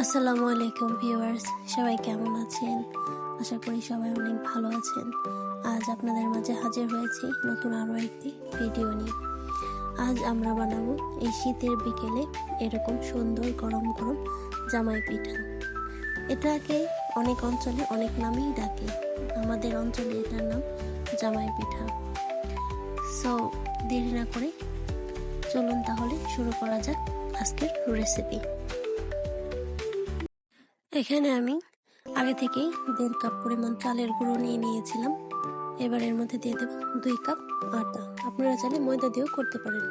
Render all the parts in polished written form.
আসসালামু আলাইকুম ভিউয়ার্স, সবাই কেমন আছেন? আশা করি সবাই অনেক ভালো আছেন। আজ আপনাদের মাঝে হাজির হয়েছি নতুন আরও একটি ভিডিও নিয়ে। আজ আমরা বানাবো এই শীতের বিকেলে এরকম সুন্দর গরম গরম জামাই পিঠা। এটাকে অনেক অঞ্চলে অনেক নামেই ডাকে, আমাদের অঞ্চলে এটার নাম জামাই পিঠা। সো দেরি না করে চলুন তাহলে শুরু করা যাক আজকের রেসিপি। এখানে আমি আগে থেকেই 1.5 কাপ পরিমাণ চালের গুঁড়ো নিয়ে নিয়েছিলাম। এবার এর মধ্যে দিয়ে দেব 2 কাপ আটা, আপনারা চাইলে ময়দা দিয়েও করতে পারেন।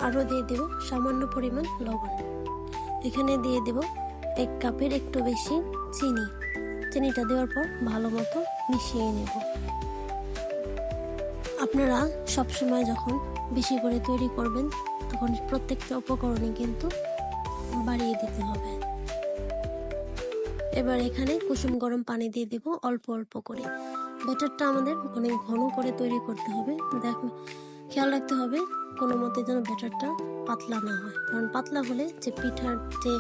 আরও দিয়ে দেব সামান্য পরিমাণ লবণ। এখানে দিয়ে দেব 1 কাপের একটু বেশি চিনি। চিনিটা দেওয়ার পর ভালো মতো মিশিয়ে নেব। আপনারা সবসময় যখন বেশি করে তৈরি করবেন তখন প্রত্যেকটা উপকরণই কিন্তু বাড়িয়ে দিতে হবে। এবার এখানে কুসুম গরম পানি দিয়ে দিব অল্প অল্প করে। ব্যাটারটা আমাদের অনেক ঘন করে তৈরি করতে হবে। খেয়াল রাখতে হবে কোনো মতে যেন ব্যাটারটা পাতলা না হয়, কারণ পাতলা হলে যে পিঠার যে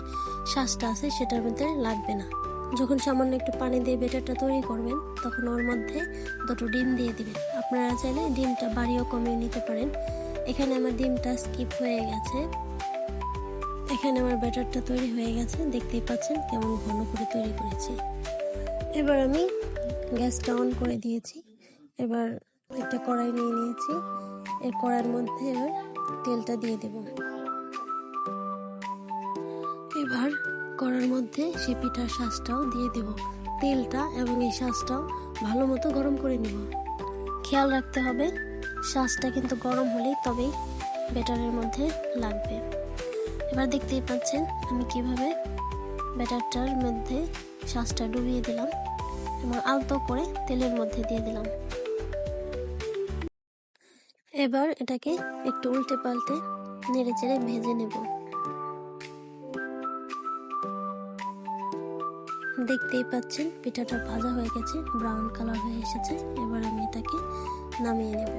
শ্বাসটা আছে সেটার মধ্যে লাগবে না। যখন সামান্য একটু পানি দিয়ে ব্যাটারটা তৈরি করবেন তখন ওর মধ্যে 2টো ডিম দিয়ে দিবেন। আপনারা চাইলে ডিমটা বাড়িয়েও কমিয়ে নিতে পারেন। এখানে আমার ডিমটা স্কিপ হয়ে গেছে। এখানে আমার ব্যাটারটা তৈরি হয়ে গেছে, দেখতেই পাচ্ছেন কেমন ঘন করে তৈরি করেছি। এবার আমি গ্যাসটা অন করে দিয়েছি। এবার একটা কড়াই নিয়ে নিয়েছি। এই কড়াইয়ের মধ্যে এবার তেলটা দিয়ে দেব। এবার কড়াইয়ের মধ্যে সে পিঠার শাঁসটাও দিয়ে দেব। তেলটা এবং এই শাঁসটাও ভালো মতো গরম করে নিব। খেয়াল রাখতে হবে শাঁসটা কিন্তু গরম হলেই তবেই ব্যাটারের মধ্যে লাগবে। এবার দেখতেই পাচ্ছেন আমি কিভাবে ব্যাটারটার মধ্যে শাঁসটা ডুবিয়ে দিলাম এবং আলতো করে তেলের মধ্যে দিয়ে দিলাম। এবার এটাকে একটু উল্টে পাল্টে নেড়ে চেড়ে ভেজে নেব। দেখতেই পাচ্ছেন পিঠাটা ভাজা হয়ে গেছে, ব্রাউন কালার হয়ে এসেছে। এবার আমি এটাকে নামিয়ে নেব।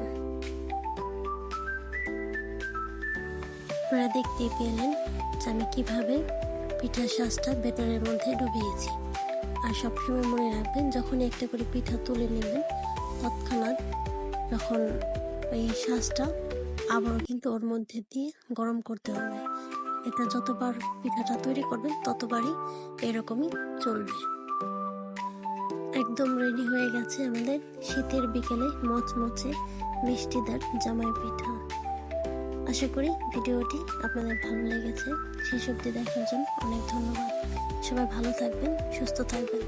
আপনারা দেখতেই পেলেন যে আমি কিভাবে পিঠার শাঁসটা ব্যাটারের মধ্যে ডুবিয়েছি। আর সবসময় মনে রাখবেন যখনই একটা করে পিঠা তুলে নেবেন তৎক্ষণাৎ যখন এই শাঁসটা আবারও কিন্তু ওর মধ্যে দিয়ে গরম করতে হবে। এটা যতবার পিঠাটা তৈরি করবেন ততবারই এরকমই চলবে। একদম রেডি হয়ে গেছে আমাদের শীতের বিকেলে মচমচে মিষ্টিদার জামাই পিঠা। আশা করি ভিডিওটি আপনাদের ভালো লেগেছে। শেষ অবধি দেখার জন্য অনেক ধন্যবাদ। সবাই ভালো থাকবেন, সুস্থ থাকবেন।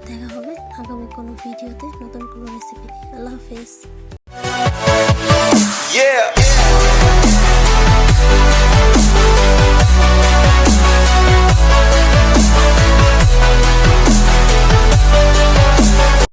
দেখা হবে আগামী কোনো ভিডিওতে নতুন কোনো রেসিপি। আল্লাহ হাফেজ।